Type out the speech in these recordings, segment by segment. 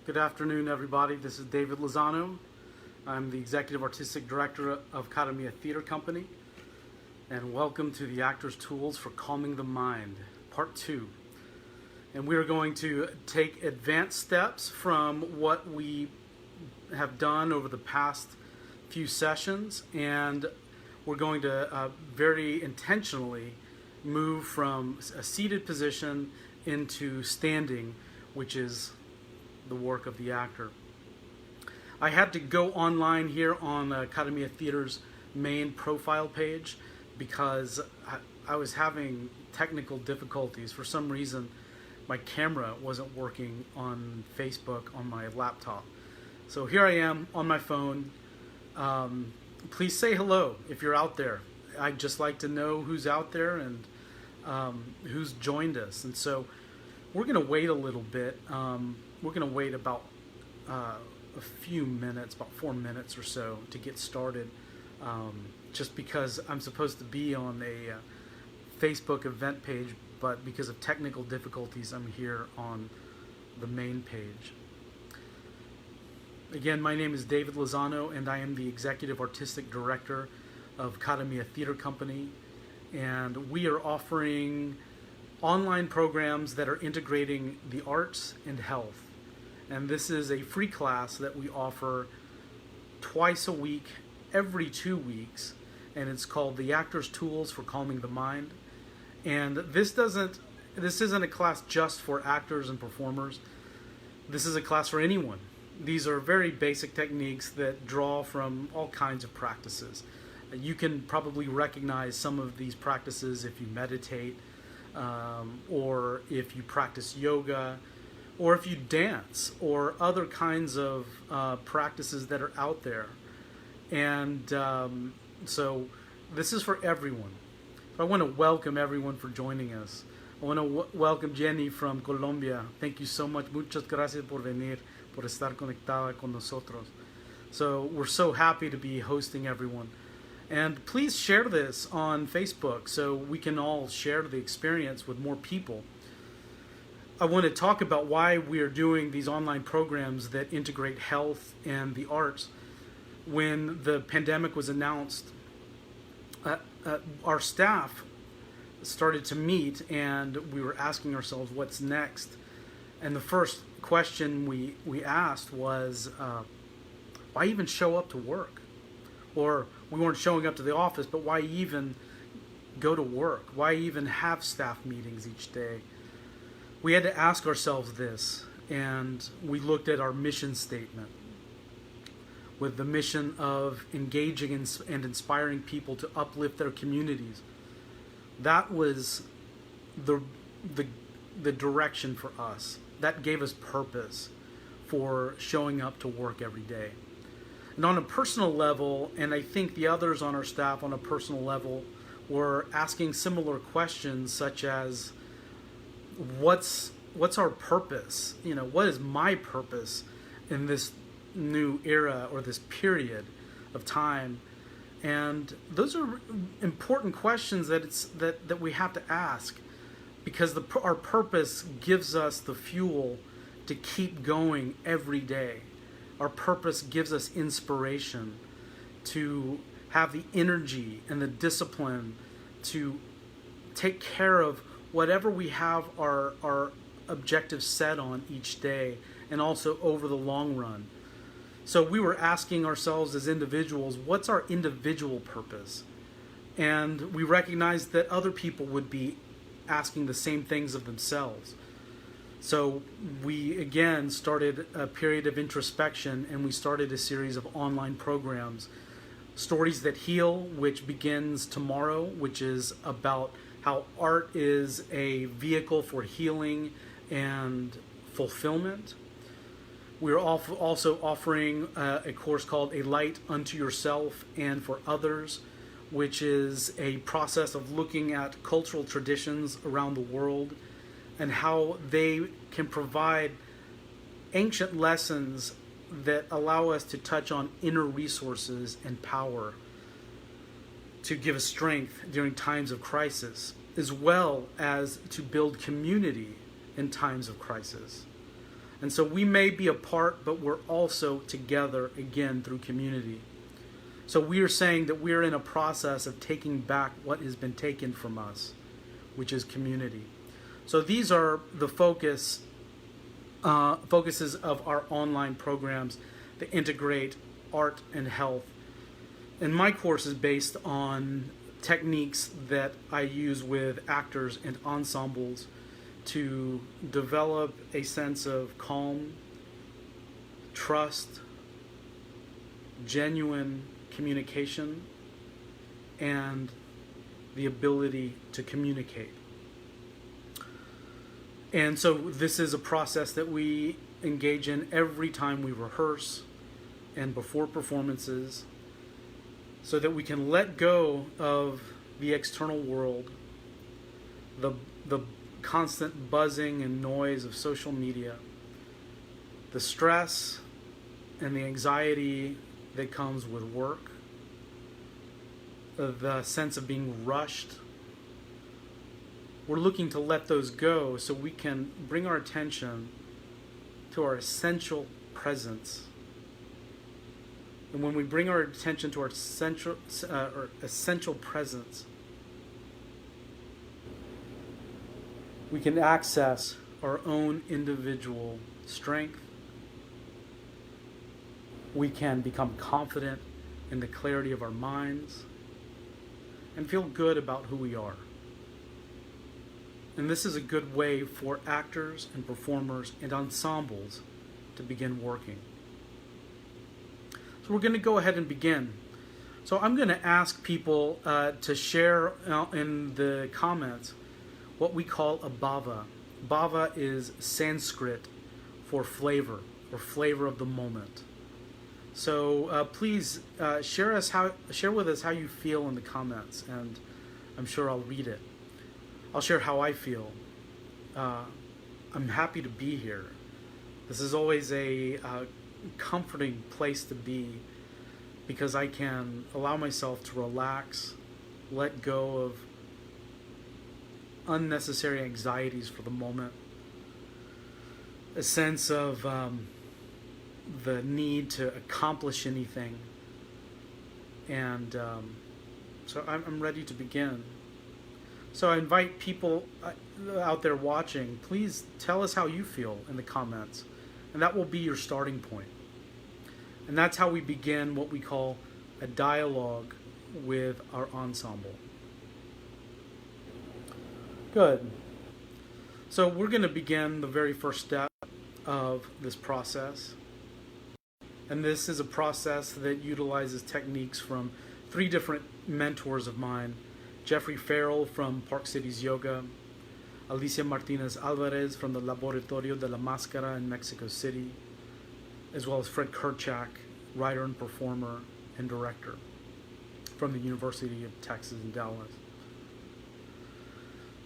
Good afternoon, everybody. This is David Lozano. I'm the Executive Artistic Director of Academia Theater Company. And welcome to the Actor's Tools for Calming the Mind, Part 2. And we are going to take advanced steps from what we have done over the past few sessions, and we're going to very intentionally move from a seated position into standing, which is the work of the actor. I had to go online here on Academia Theater's main profile page because I was having technical difficulties. For some reason, my camera wasn't working on Facebook on my laptop. So here I am on my phone. Please say hello if you're out there. I'd just like to know who's out there and who's joined us. And so we're going to wait a little bit. We're going to wait about a few minutes, about 4 minutes or so, to get started, just because I'm supposed to be on a Facebook event page, but because of technical difficulties, I'm here on the main page. Again, my name is David Lozano, and I am the Executive Artistic Director of Academia Theater Company, and we are offering online programs that are integrating the arts and health. And this is a free class that we offer twice a week, every 2 weeks, and it's called the Actor's Tools for Calming the Mind. And this isn't a class just for actors and performers. This is a class for anyone. These are very basic techniques that draw from all kinds of practices. You can probably recognize some of these practices if you meditate, or if you practice yoga, or if you dance, or other kinds of practices that are out there. And so this is for everyone. I want to welcome everyone for joining us. I want to welcome Jenny from Colombia. Thank you so much. Muchas gracias por venir, por estar conectada con nosotros. So we're so happy to be hosting everyone. And please share this on Facebook so we can all share the experience with more people. I want to talk about why we are doing these online programs that integrate health and the arts. When the pandemic was announced, our staff started to meet, and we were asking ourselves, what's next? And the first question we asked was, why even show up to work? Or we weren't showing up to the office, but why even go to work? Why even have staff meetings each day? We had to ask ourselves this, and we looked at our mission statement with the mission of engaging and inspiring people to uplift their communities. That was the direction for us. That gave us purpose for showing up to work every day. And on a personal level, and I think the others on our staff on a personal level were asking similar questions, such as, what's our purpose? What is my purpose in this new era or this period of time? And those are important questions that we have to ask, because our purpose gives us the fuel to keep going every day. Our purpose gives us inspiration to have the energy and the discipline to take care of whatever we have our objectives set on each day, and also over the long run. So we were asking ourselves as individuals, what's our individual purpose? And we recognized that other people would be asking the same things of themselves. So we again started a period of introspection, and we started a series of online programs, Stories That Heal, which begins tomorrow, which is about how art is a vehicle for healing and fulfillment. We're also offering a course called A Light Unto Yourself and for Others, which is a process of looking at cultural traditions around the world and how they can provide ancient lessons that allow us to touch on inner resources and power to give us strength during times of crisis, as well as to build community in times of crisis. And so we may be apart, but we're also together again through community. So we are saying that we're in a process of taking back what has been taken from us, which is community. So these are the focuses of our online programs that integrate art and health. And my course is based on techniques that I use with actors and ensembles to develop a sense of calm, trust, genuine communication, and the ability to communicate. And so this is a process that we engage in every time we rehearse and before performances, so that we can let go of the external world, the constant buzzing and noise of social media, the stress and the anxiety that comes with work, the sense of being rushed. We're looking to let those go so we can bring our attention to our essential presence. And when we bring our attention to our essential presence, we can access our own individual strength. We can become confident in the clarity of our minds and feel good about who we are. And this is a good way for actors and performers and ensembles to begin working. So we're going to go ahead and begin. So I'm going to ask people to share in the comments what we call a bhava. Bhava is Sanskrit for flavor, or flavor of the moment. So please share with us how you feel in the comments, and I'm sure I'll read it. I'll share how I feel. I'm happy to be here. This is always a comforting place to be, because I can allow myself to relax, let go of unnecessary anxieties for the moment, a sense of the need to accomplish anything, and so I'm ready to begin. So I invite people out there watching, please tell us how you feel in the comments, and that will be your starting point. And that's how we begin what we call a dialogue with our ensemble. Good. So we're going to begin the very first step of this process. And this is a process that utilizes techniques from 3 different mentors of mine: Jeffrey Farrell from Park Cities Yoga, Alicia Martinez Alvarez from the Laboratorio de la Máscara in Mexico City, as well as Fred Kerchak, writer and performer and director from the University of Texas in Dallas.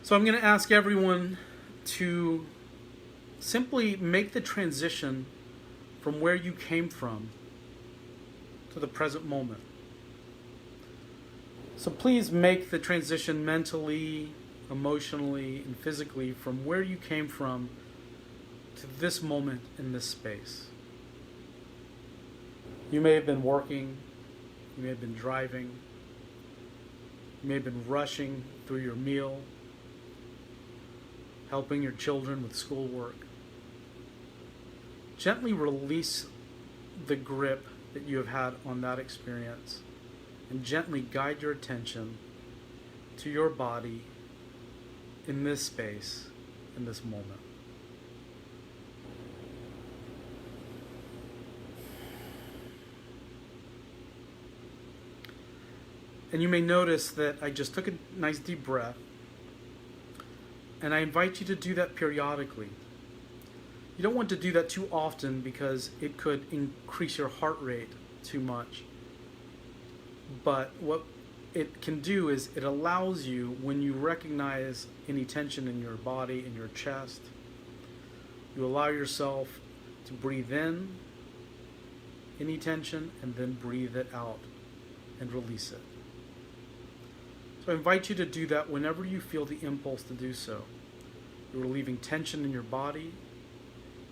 So I'm going to ask everyone to simply make the transition from where you came from to the present moment. So please make the transition mentally, emotionally, and physically from where you came from to this moment in this space. You may have been working, you may have been driving, you may have been rushing through your meal, helping your children with schoolwork. Gently release the grip that you have had on that experience, and gently guide your attention to your body in this space, in this moment. And you may notice that I just took a nice deep breath, and I invite you to do that periodically. You don't want to do that too often because it could increase your heart rate too much. But what it can do is it allows you, when you recognize any tension in your body, in your chest, you allow yourself to breathe in any tension and then breathe it out and release it. So I invite you to do that whenever you feel the impulse to do so. You're relieving tension in your body,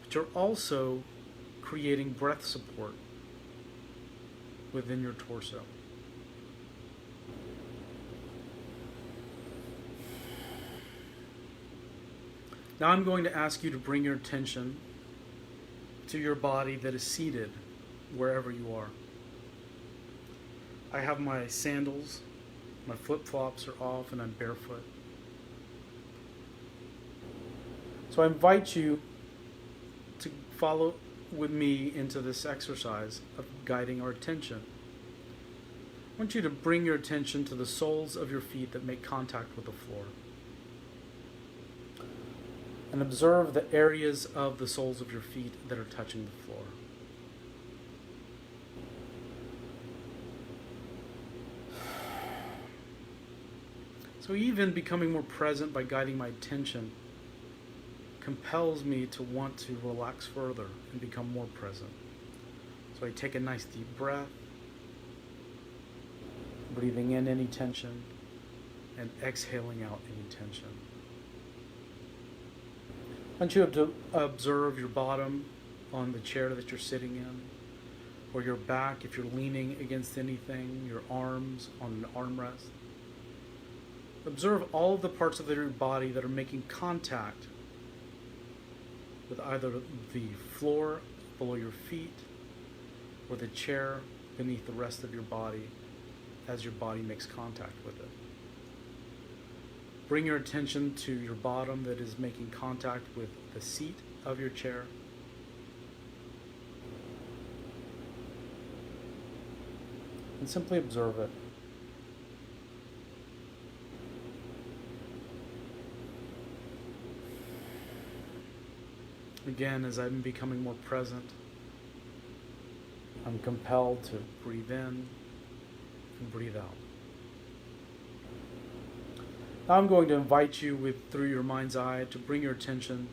but you're also creating breath support within your torso. Now I'm going to ask you to bring your attention to your body that is seated wherever you are. I have my sandals, my flip-flops are off, and I'm barefoot. So I invite you to follow with me into this exercise of guiding our attention. I want you to bring your attention to the soles of your feet that make contact with the floor. And observe the areas of the soles of your feet that are touching the floor. So even becoming more present by guiding my attention compels me to want to relax further and become more present. So I take a nice deep breath, breathing in any tension and exhaling out any tension. I want you to observe your bottom on the chair that you're sitting in, or your back if you're leaning against anything, your arms on an armrest. Observe all of the parts of your body that are making contact with either the floor below your feet or the chair beneath the rest of your body as your body makes contact with it. Bring your attention to your bottom that is making contact with the seat of your chair. And simply observe it. Again, as I'm becoming more present, I'm compelled to breathe in and breathe out. Now I'm going to invite you through your mind's eye to bring your attention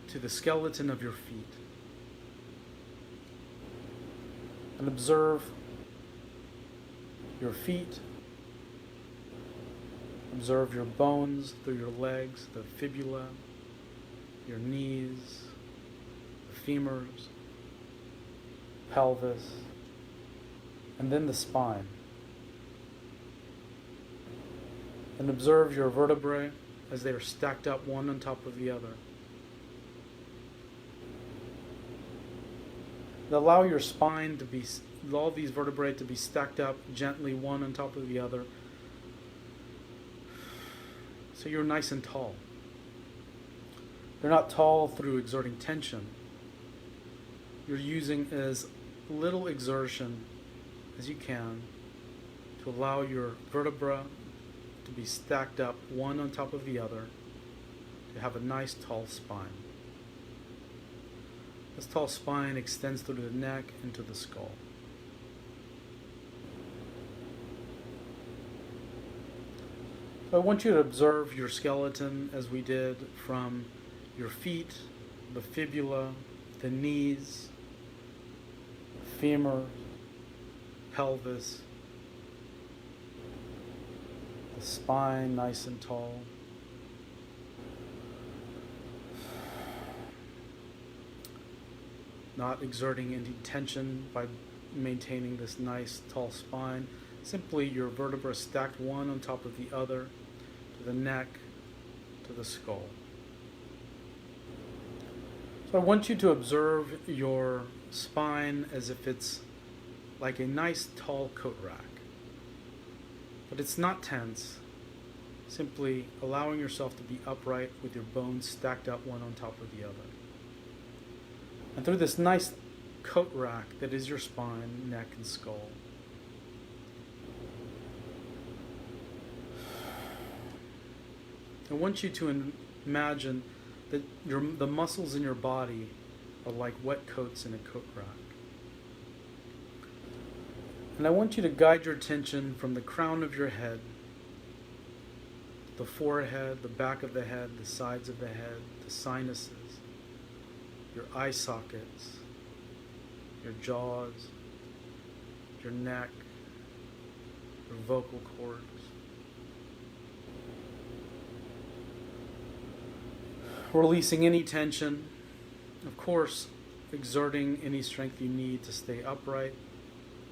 to the skeleton of your feet and observe your feet, observe your bones through your legs, the fibula, your knees, the femurs, pelvis, and then the spine. And observe your vertebrae as they are stacked up one on top of the other. And allow your spine to be, all these vertebrae to be stacked up gently one on top of the other, so you're nice and tall. They're not tall through exerting tension. You're using as little exertion as you can to allow your vertebra to be stacked up one on top of the other to have a nice tall spine. This tall spine extends through the neck into the skull. So I want you to observe your skeleton as we did from your feet, the fibula, the knees, femur, pelvis, the spine nice and tall. Not exerting any tension by maintaining this nice tall spine. Simply your vertebrae stacked one on top of the other to the neck, to the skull. So I want you to observe your spine as if it's like a nice tall coat rack. But it's not tense, simply allowing yourself to be upright with your bones stacked up one on top of the other. And through this nice coat rack that is your spine, neck, and skull, I want you to imagine that the muscles in your body are like wet coats in a coat rack. And I want you to guide your attention from the crown of your head, the forehead, the back of the head, the sides of the head, the sinuses, your eye sockets, your jaws, your neck, your vocal cords. Releasing any tension Of course, exerting any strength you need to stay upright,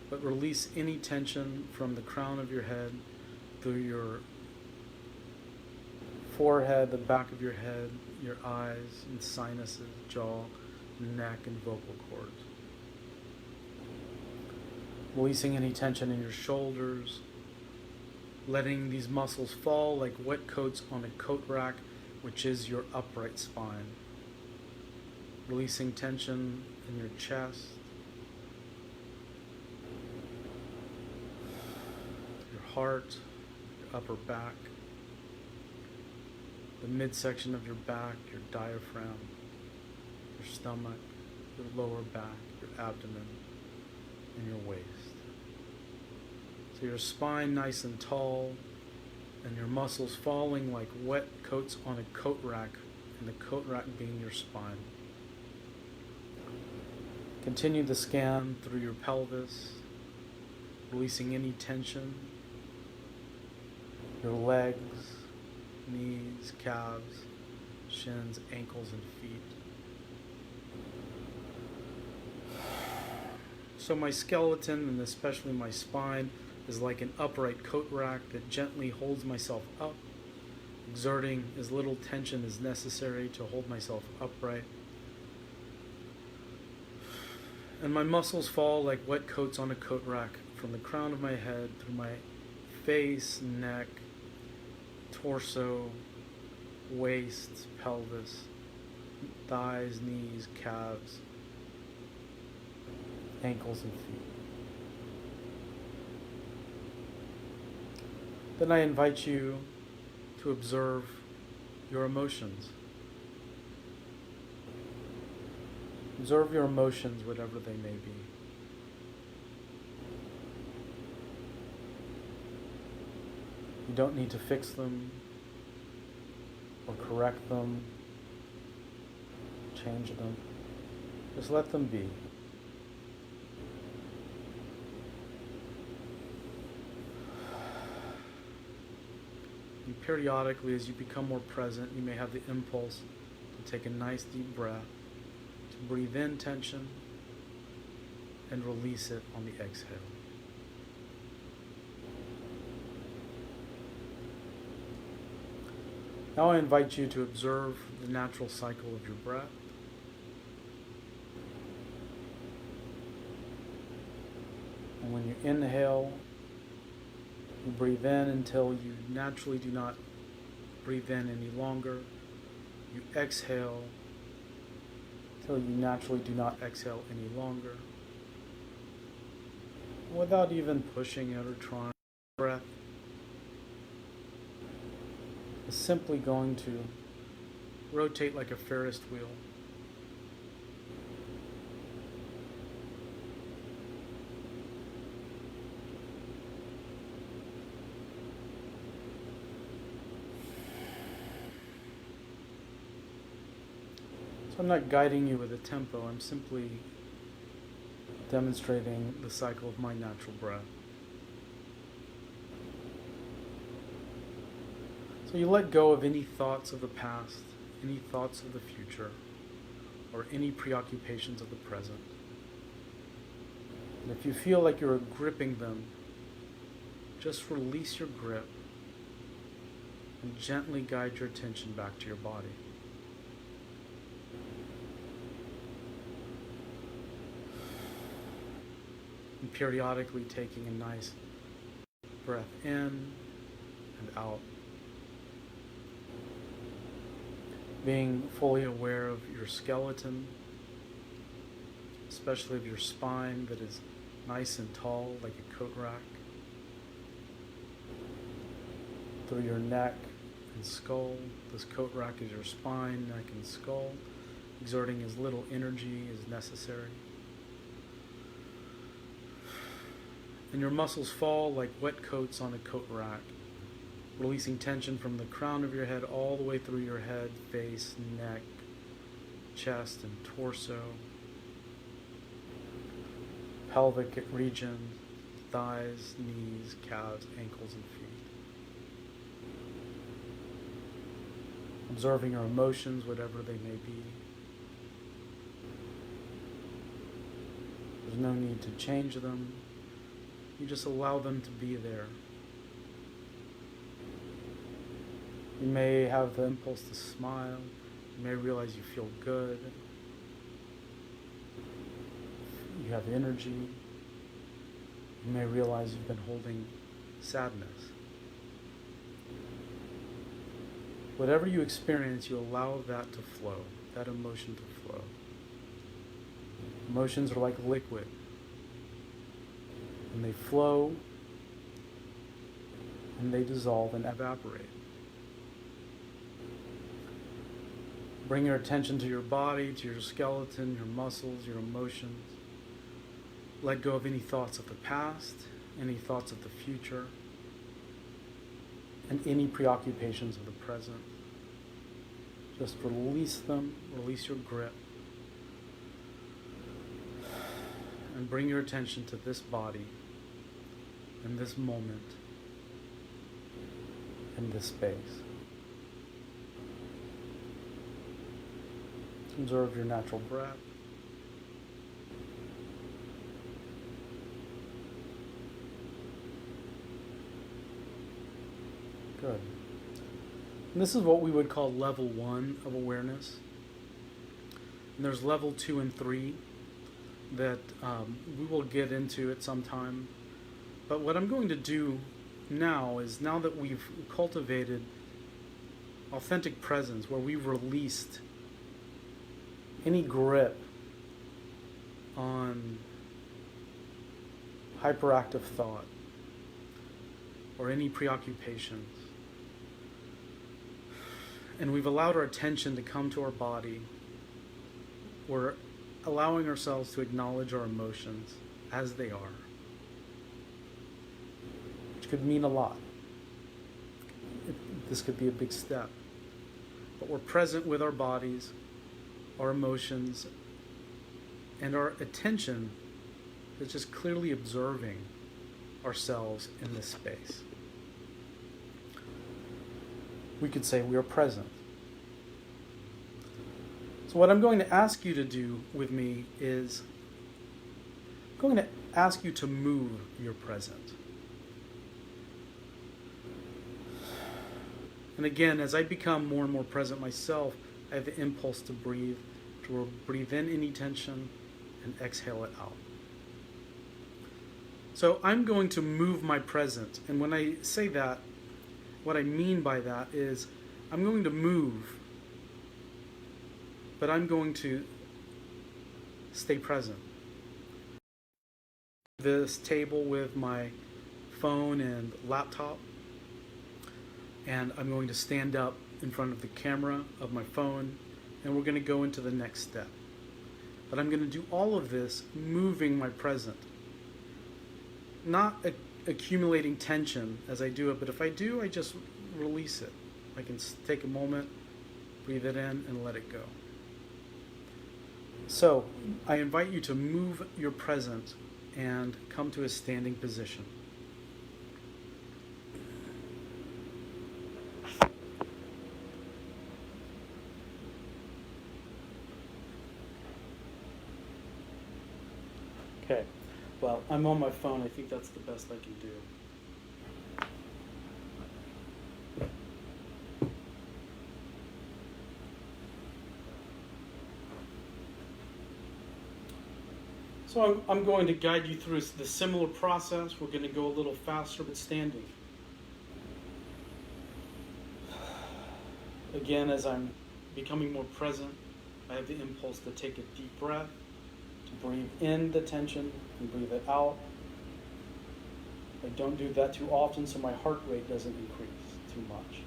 but release any tension from the crown of your head through your forehead, the back of your head, your eyes and sinuses, jaw, neck, and vocal cords. Releasing any tension in your shoulders, letting these muscles fall like wet coats on a coat rack, which is your upright spine. Releasing tension in your chest, your heart, your upper back, the midsection of your back, your diaphragm, your stomach, your lower back, your abdomen, and your waist. So your spine nice and tall, and your muscles falling like wet coats on a coat rack, and the coat rack being your spine. Continue the scan through your pelvis, releasing any tension, your legs, knees, calves, shins, ankles, and feet. So my skeleton, and especially my spine, is like an upright coat rack that gently holds myself up, exerting as little tension as necessary to hold myself upright. And my muscles fall like wet coats on a coat rack from the crown of my head through my face, neck, torso, waist, pelvis, thighs, knees, calves, ankles, and feet. Then I invite you to observe your emotions. Observe your emotions, whatever they may be. You don't need to fix them or correct them, change them. Just let them be. And periodically, as you become more present, you may have the impulse to take a nice deep breath, to breathe in tension and release it on the exhale. Now I invite you to observe the natural cycle of your breath. And when you inhale, you breathe in until you naturally do not breathe in any longer. You exhale until you naturally do not exhale any longer. Without even pushing it or trying, breath is simply going to rotate like a Ferris wheel. So I'm not guiding you with a tempo, I'm simply demonstrating the cycle of my natural breath. So you let go of any thoughts of the past, any thoughts of the future, or any preoccupations of the present. And if you feel like you're gripping them, just release your grip and gently guide your attention back to your body. And periodically taking a nice breath in and out. Being fully aware of your skeleton, especially of your spine that is nice and tall like a coat rack, through your neck and skull. This coat rack is your spine, neck, and skull, exerting as little energy as necessary. And your muscles fall like wet coats on a coat rack, releasing tension from the crown of your head all the way through your head, face, neck, chest, and torso, pelvic region, thighs, knees, calves, ankles, and feet. Observing your emotions, whatever they may be. There's no need to change them. You just allow them to be there. You may have the impulse to smile. You may realize you feel good. You have energy. You may realize you've been holding sadness. Whatever you experience, you allow that to flow, that emotion to flow. Emotions are like liquid. And they flow, and they dissolve and evaporate. Bring your attention to your body, to your skeleton, your muscles, your emotions. Let go of any thoughts of the past, any thoughts of the future, and any preoccupations of the present. Just release them, release your grip, and bring your attention to this body, in this moment, in this space. Observe your natural breath. Good. And this is what we would call level 1 of awareness. And there's level 2 and 3 that we will get into at some time. But what I'm going to do now is, now that we've cultivated authentic presence, where we've released any grip on hyperactive thought or any preoccupations, and we've allowed our attention to come to our body, we're allowing ourselves to acknowledge our emotions as they are, which could mean a lot. This could be a big step. But we're present with our bodies, our emotions, and our attention is just clearly observing ourselves in this space. We could say we are present. So what I'm going to ask you to do with me is, I'm going to ask you to move your present. And again, as I become more and more present myself, I have the impulse to breathe in any tension and exhale it out. So I'm going to move my present. And when I say that, what I mean by that is I'm going to move, but I'm going to stay present. This table with my phone and laptop, and I'm going to stand up in front of the camera of my phone, and we're going to go into the next step. But I'm going to do all of this moving my present, not accumulating tension as I do it, but if I do, I just release it. I can take a moment, breathe it in, and let it go. So I invite you to move your present and come to a standing position. Okay, well, I'm on my phone. I think that's the best I can do. So I'm going to guide you through the similar process. We're going to go a little faster, but standing. Again, as I'm becoming more present, I have the impulse to take a deep breath, to breathe in the tension and breathe it out. I don't do that too often, so my heart rate doesn't increase too much.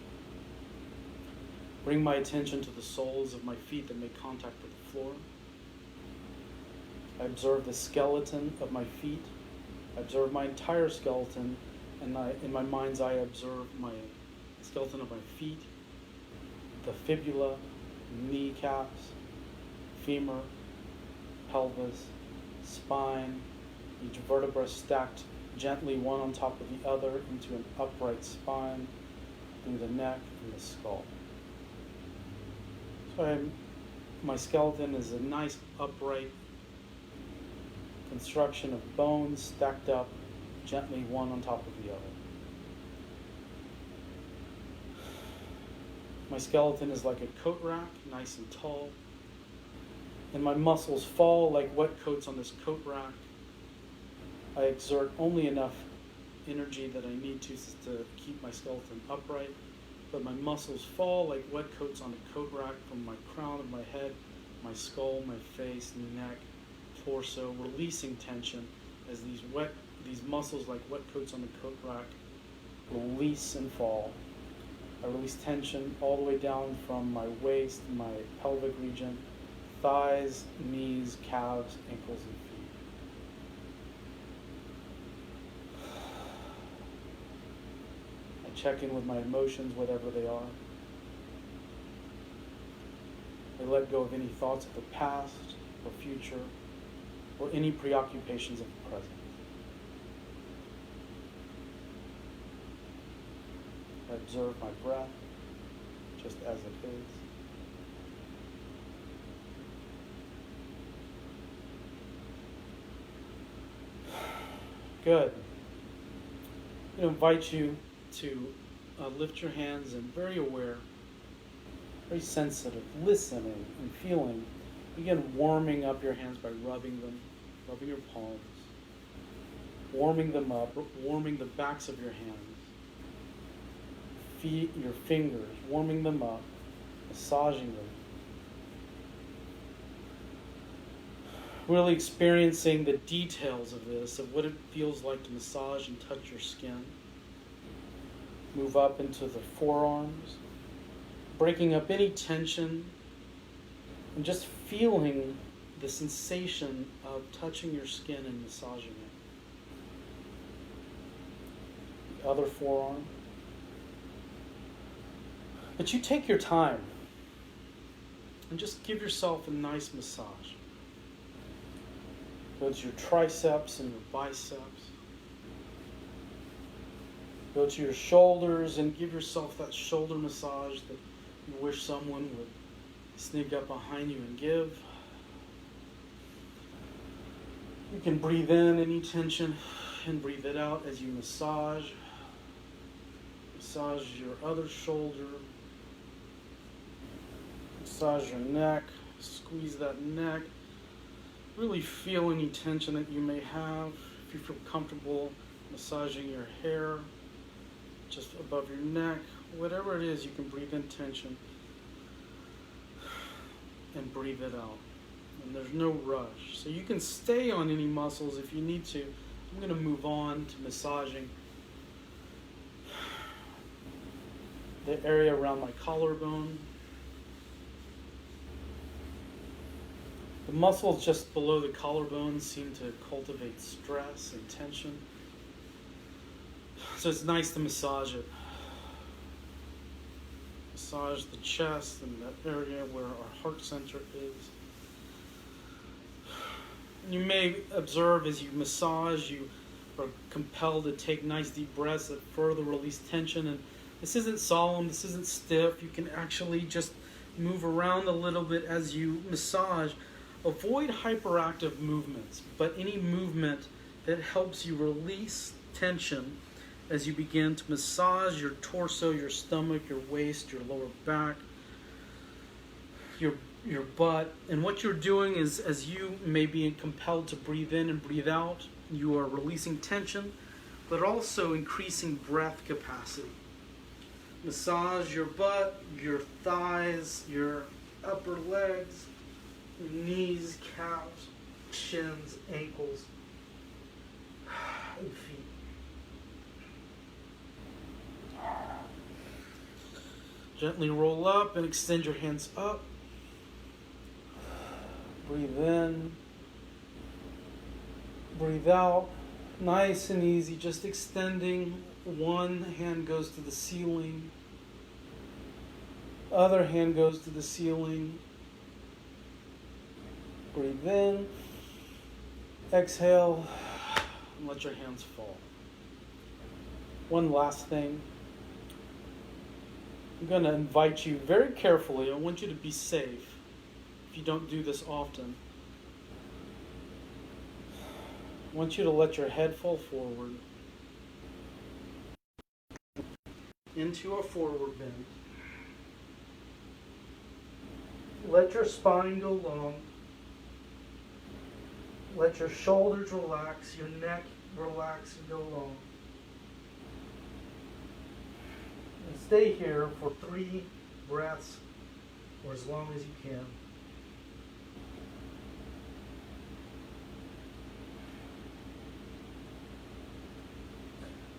Bring my attention to the soles of my feet that make contact with the floor. I observe the skeleton of my feet. I observe my entire skeleton, and in my mind's eye, I observe my skeleton of my feet, the fibula, kneecaps, femur, pelvis, spine, each vertebra stacked gently one on top of the other into an upright spine, through the neck and the skull. So my skeleton is a nice upright construction of bones stacked up gently one on top of the other. My skeleton is like a coat rack, nice and tall, and my muscles fall like wet coats on this coat rack. I exert only enough energy that I need to keep my skeleton upright, but my muscles fall like wet coats on a coat rack from my crown of my head, my skull, my face, neck, torso, releasing tension as these muscles like wet coats on the coat rack release and fall. I release tension all the way down from my waist, my pelvic region, thighs, knees, calves, ankles, and feet. I check in with my emotions, whatever they are. I let go of any thoughts of the past or future or any preoccupations of the present. I observe my breath just as it is. Good. I'm going to invite you to lift your hands and very aware, very sensitive, listening and feeling. Begin warming up your hands by rubbing them, rubbing your palms, warming them up, warming the backs of your hands, feet, your fingers, warming them up, massaging them. Really experiencing the details of this, of what it feels like to massage and touch your skin. Move up into the forearms, breaking up any tension, and just feeling the sensation of touching your skin and massaging it. The other forearm. But you take your time and just give yourself a nice massage. Go to your triceps and your biceps. Go to your shoulders and give yourself that shoulder massage that you wish someone would sneak up behind you and give. You can breathe in any tension and breathe it out as you massage. Massage your other shoulder. Massage your neck. Squeeze that neck. Really feel any tension that you may have. If you feel comfortable massaging your hair just above your neck, whatever it is, you can breathe in tension and breathe it out. And there's no rush. So you can stay on any muscles if you need to. I'm going to move on to massaging the area around my collarbone. The muscles just below the collarbone seem to cultivate stress and tension. So it's nice to massage it. Massage the chest and that area where our heart center is. You may observe as you massage, you are compelled to take nice deep breaths that further release tension. And this isn't solemn, this isn't stiff. You can actually just move around a little bit as you massage. Avoid hyperactive movements, but any movement that helps you release tension as you begin to massage your torso, your stomach, your waist, your lower back, your butt. And what you're doing is, as you may be compelled to breathe in and breathe out, you are releasing tension, but also increasing breath capacity. Massage your butt, your thighs, your upper legs, your knees, calves, shins, ankles, and feet. Gently roll up and extend your hands up. Breathe in. Breathe out. Nice and easy, just extending. One hand goes to the ceiling. Other hand goes to the ceiling. Breathe in. Exhale. And let your hands fall. One last thing. I'm going to invite you very carefully. I want you to be safe if you don't do this often. I want you to let your head fall forward into a forward bend. Let your spine go long. Let your shoulders relax, your neck relax and go long. And stay here for 3 breaths or as long as you can.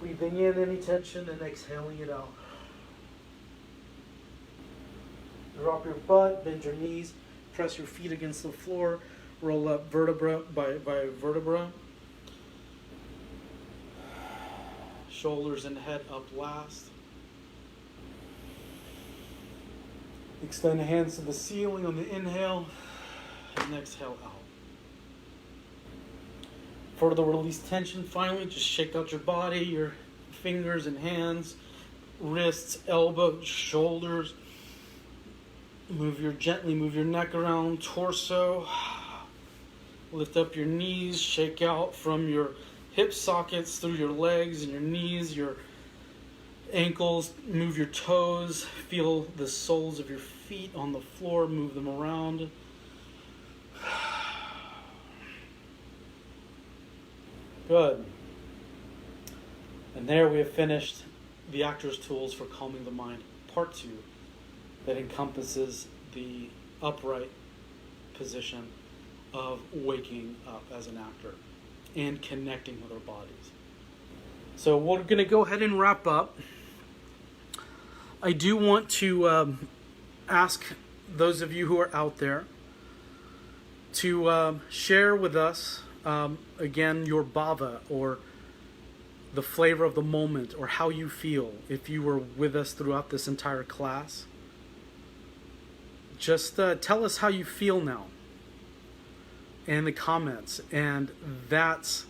Breathing in any tension and exhaling it out. Drop your butt, bend your knees, press your feet against the floor, roll up vertebra by vertebra. Shoulders and head up last. Extend the hands to the ceiling on the inhale and exhale out. Further release tension. Finally, just shake out your body, your fingers and hands, wrists, elbows, shoulders. Gently move your neck around, torso. Lift up your knees, shake out from your hip sockets through your legs and your knees, your ankles. Move your toes, feel the soles of your feet on the floor, move them around. Good. And there we have finished the Actor's Tools for Calming the Mind, Part 2, that encompasses the upright position of waking up as an actor and connecting with our bodies. So we're going to go ahead and wrap up. I do want to ask those of you who are out there to share with us again your bhava, or the flavor of the moment, or how you feel if you were with us throughout this entire class. Just tell us how you feel now in the comments, and that's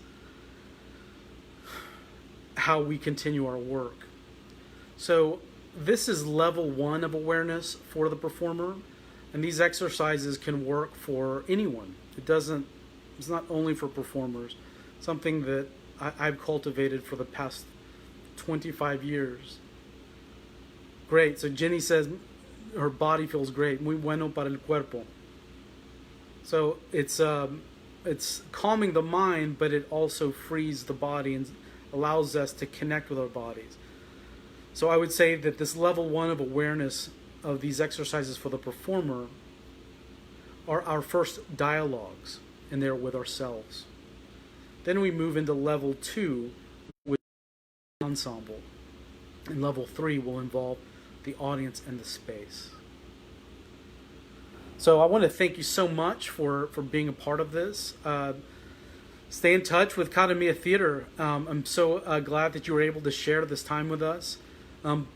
how we continue our work. So this is level 1 of awareness for the performer, and these exercises can work for anyone. It's not only for performers. Something that I've cultivated for the past 25 years. Great. So Jenny says her body feels great. Muy bueno para el cuerpo. So it's calming the mind, but it also frees the body and allows us to connect with our bodies. So I would say that this level 1 of awareness of these exercises for the performer are our first dialogues in there with ourselves. Then we move into level 2 with the ensemble. And level 3 will involve the audience and the space. So I want to thank you so much for being a part of this. Stay in touch with Academia Theater. I'm so glad that you were able to share this time with us.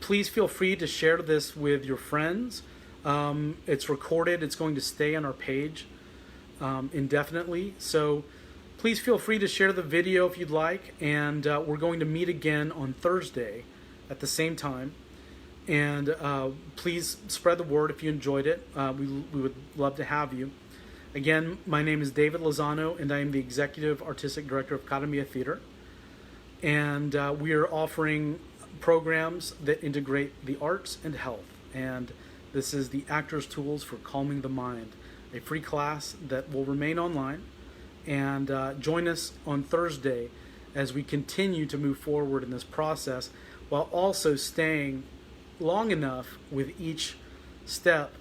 Please feel free to share this with your friends. It's recorded. It's going to stay on our page indefinitely. So please feel free to share the video if you'd like. And we're going to meet again on Thursday at the same time. And please spread the word if you enjoyed it. We would love to have you. Again, my name is David Lozano, and I am the Executive Artistic Director of Academia Theater. And we are offering programs that integrate the arts and health. And this is the Actor's Tools for Calming the Mind, a free class that will remain online. And join us on Thursday as we continue to move forward in this process, while also staying long enough with each step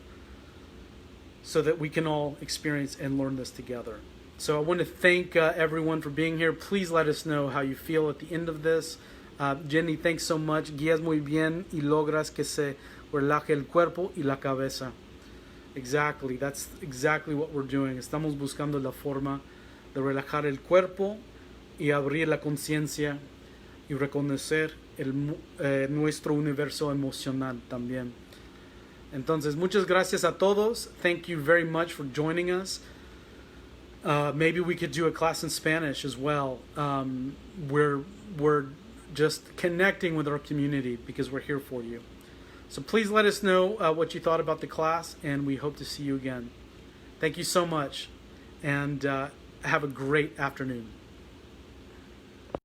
so that we can all experience and learn this together. So I want to thank everyone for being here. Please let us know how you feel at the end of this. Jenny, thanks so much. Guías muy bien y logras que se relaje el cuerpo y la cabeza. Exactly. That's exactly what we're doing. Estamos buscando la forma de relajar el cuerpo y abrir la conciencia y reconocer nuestro universo emocional también. Entonces, muchas gracias a todos. Thank you very much for joining us. Maybe we could do a class in Spanish as well. We're just connecting with our community because we're here for you. So please let us know what you thought about the class, and we hope to see you again. Thank you so much, and have a great afternoon.